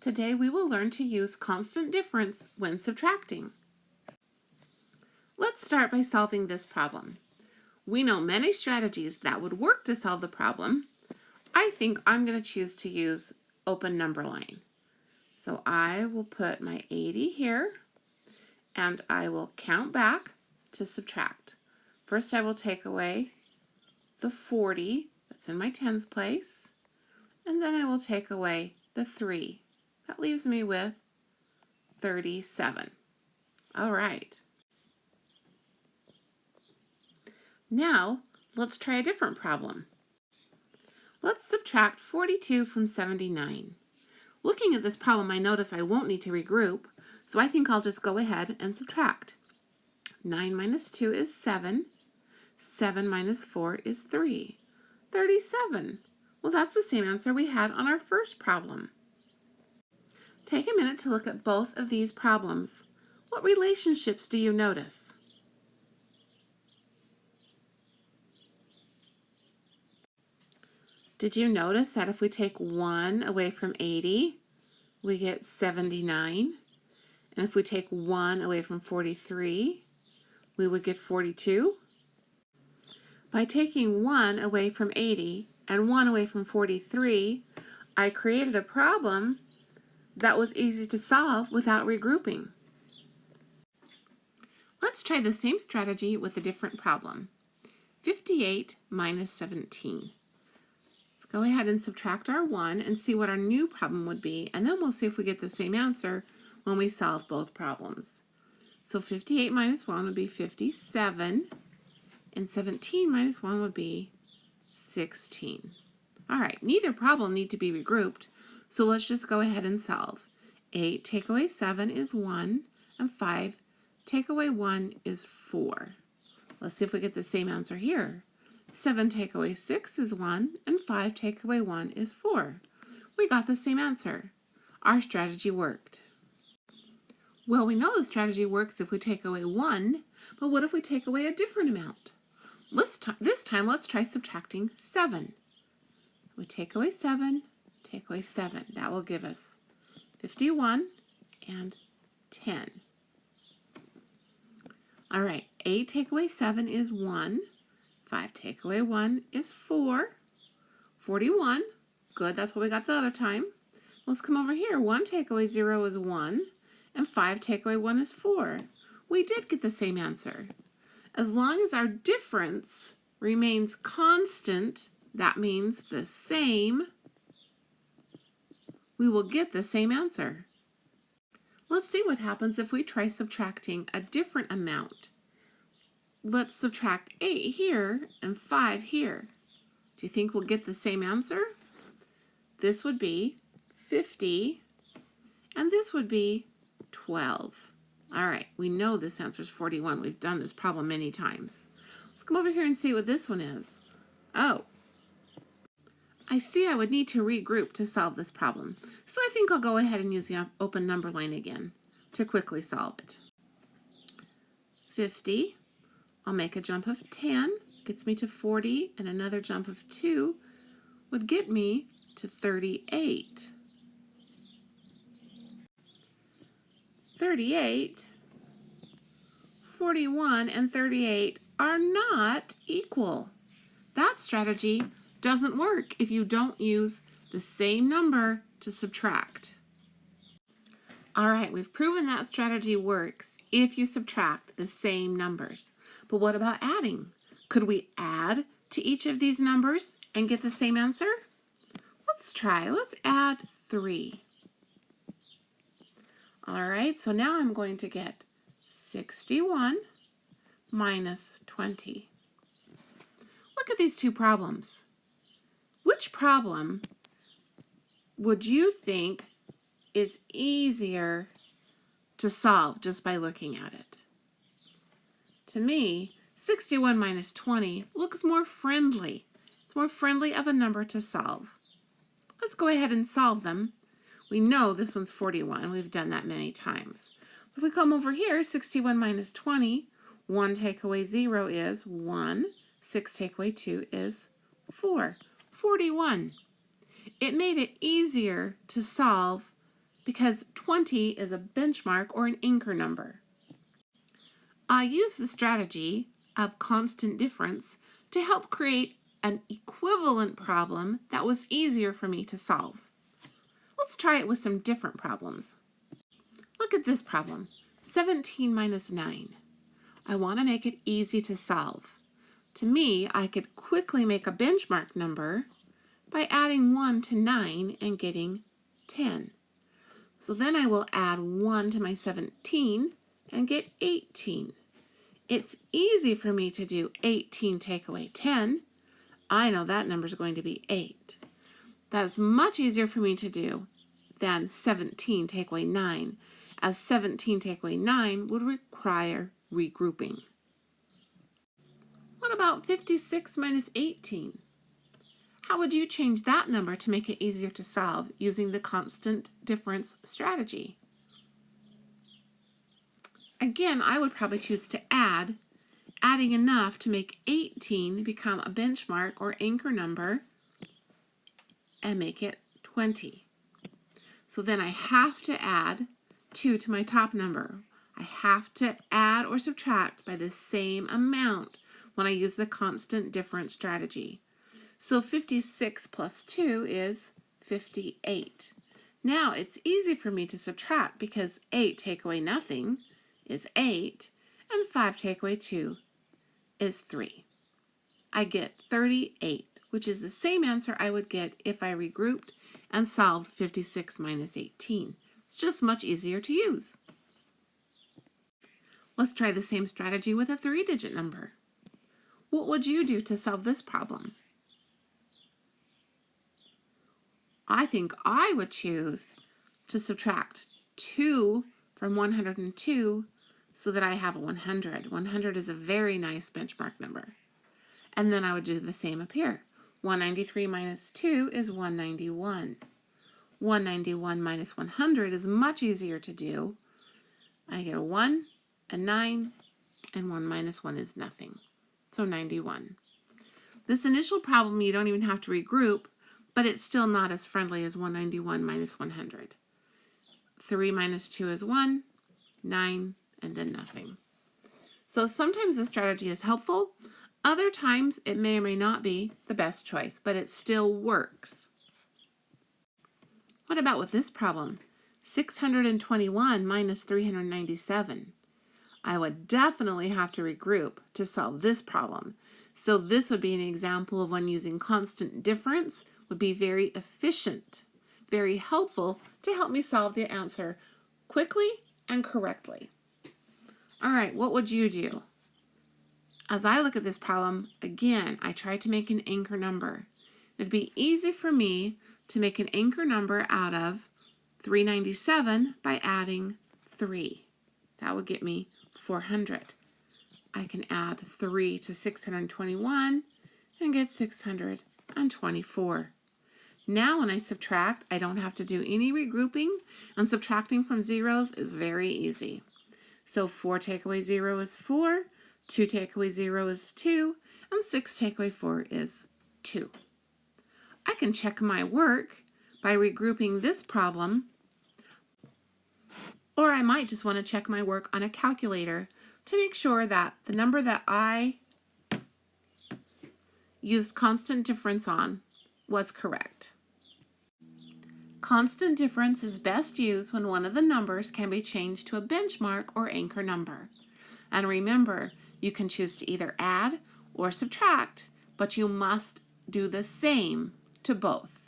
Today we will learn to use constant difference when subtracting. Let's start by solving this problem. We know many strategies that would work to solve the problem. I think I'm going to choose to use open number line. So I will put my 80 here and I will count back to subtract. First I will take away the 40 that's in my tens place, and then I will take away the 3. That leaves me with 37. All right. Now, let's try a different problem. Let's subtract 42 from 79. Looking at this problem, I notice I won't need to regroup, so I think I'll just go ahead and subtract. 9 minus 2 is 7. 7 minus 4 is 3. 37. Well, that's the same answer we had on our first problem. Take a minute to look at both of these problems. What relationships do you notice? Did you notice that if we take 1 away from 80, we get 79? And if we take 1 away from 43, we would get 42? By taking 1 away from 80 and 1 away from 43, I created a problem that was easy to solve without regrouping. Let's try the same strategy with a different problem. 58 minus 17. Let's go ahead and subtract our 1 and see what our new problem would be, and then we'll see if we get the same answer when we solve both problems. So 58 minus 1 would be 57, and 17 minus 1 would be 16. All right, neither problem need to be regrouped, so let's just go ahead and solve. 8 take away 7 is 1, and 5 take away 1 is 4. Let's see if we get the same answer here. 7 take away 6 is 1, and 5 take away 1 is 4. We got the same answer. Our strategy worked. Well, we know the strategy works if we take away 1, but what if we take away a different amount? This time, let's try subtracting 7. We take away 7, take away 7. That will give us 51 and 10. All right, 8 take away 7 is 1. 5 take away 1 is 4. 41. Good, that's what we got the other time. Let's come over here. 1 take away 0 is 1, and 5 take away 1 is 4. We did get the same answer. As long as our difference remains constant, that means the same, we will get the same answer. Let's see what happens if we try subtracting a different amount. Let's subtract 8 here and 5 here. Do you think we'll get the same answer? This would be 50, and this would be 12. All right, we know this answer is 41. We've done this problem many times. Let's come over here and see what this one is. Oh, I see I would need to regroup to solve this problem. So I think I'll go ahead and use the open number line again to quickly solve it. 50. I'll make a jump of 10, gets me to 40, and another jump of 2 would get me to 38. 38, 41, and 38 are not equal. That strategy doesn't work if you don't use the same number to subtract. All right, we've proven that strategy works if you subtract the same numbers. But what about adding? Could we add to each of these numbers and get the same answer? Let's try. Let's add 3. All right, so now I'm going to get 61 minus 20. Look at these two problems. Which problem would you think is easier to solve just by looking at it? To me, 61 minus 20 looks more friendly. It's more friendly of a number to solve. Let's go ahead and solve them. We know this one's 41. We've done that many times. If we come over here, 61 minus 20, 1 take away 0 is 1. 6 take away 2 is 4. 41. It made it easier to solve because 20 is a benchmark or an anchor number. I use the strategy of constant difference to help create an equivalent problem that was easier for me to solve. Let's try it with some different problems. Look at this problem, 17 minus 9. I want to make it easy to solve. To me, I could quickly make a benchmark number by adding 1 to 9 and getting 10. So then I will add 1 to my 17 and get 18. It's easy for me to do 18 take away 10. I know that number is going to be 8. That's much easier for me to do than 17 take away 9, as 17 take away 9 would require regrouping. What about 56 minus 18? How would you change that number to make it easier to solve using the constant difference strategy? Again, I would probably choose to adding enough to make 18 become a benchmark or anchor number and make it 20. So then I have to add 2 to my top number. I have to add or subtract by the same amount when I use the constant difference strategy. So 56 plus 2 is 58. Now it's easy for me to subtract because 8 take away nothing is 8, and 5 take away 2 is 3. I get 38, which is the same answer I would get if I regrouped and solved 56 minus 18. It's just much easier to use. Let's try the same strategy with a 3-digit number. What would you do to solve this problem? I think I would choose to subtract 2 from 102 so that I have a 100. 100 is a very nice benchmark number. And then I would do the same up here. 193 minus 2 is 191. 191 minus 100 is much easier to do. I get a 1, a 9, and 1 minus 1 is nothing. So 91. This initial problem you don't even have to regroup, but it's still not as friendly as 191 minus 100. 3 minus 2 is 1, 9, and then nothing. So sometimes the strategy is helpful. Other times it may or may not be the best choice, but it still works. What about with this problem? 621 minus 397. I would definitely have to regroup to solve this problem. So this would be an example of when using constant difference would be very efficient, very helpful to help me solve the answer quickly and correctly. All right, what would you do? As I look at this problem, again, I tried to make an anchor number. It'd be easy for me to make an anchor number out of 397 by adding 3. That would get me 400. I can add 3 to 621 and get 624. Now when I subtract, I don't have to do any regrouping, and subtracting from zeros is very easy. So 4 take away 0 is 4, 2 take away 0 is 2, and 6 take away 4 is 2. I can check my work by regrouping this problem, or I might just want to check my work on a calculator to make sure that the number that I used constant difference on was correct. Constant difference is best used when one of the numbers can be changed to a benchmark or anchor number. And remember, you can choose to either add or subtract, but you must do the same to both.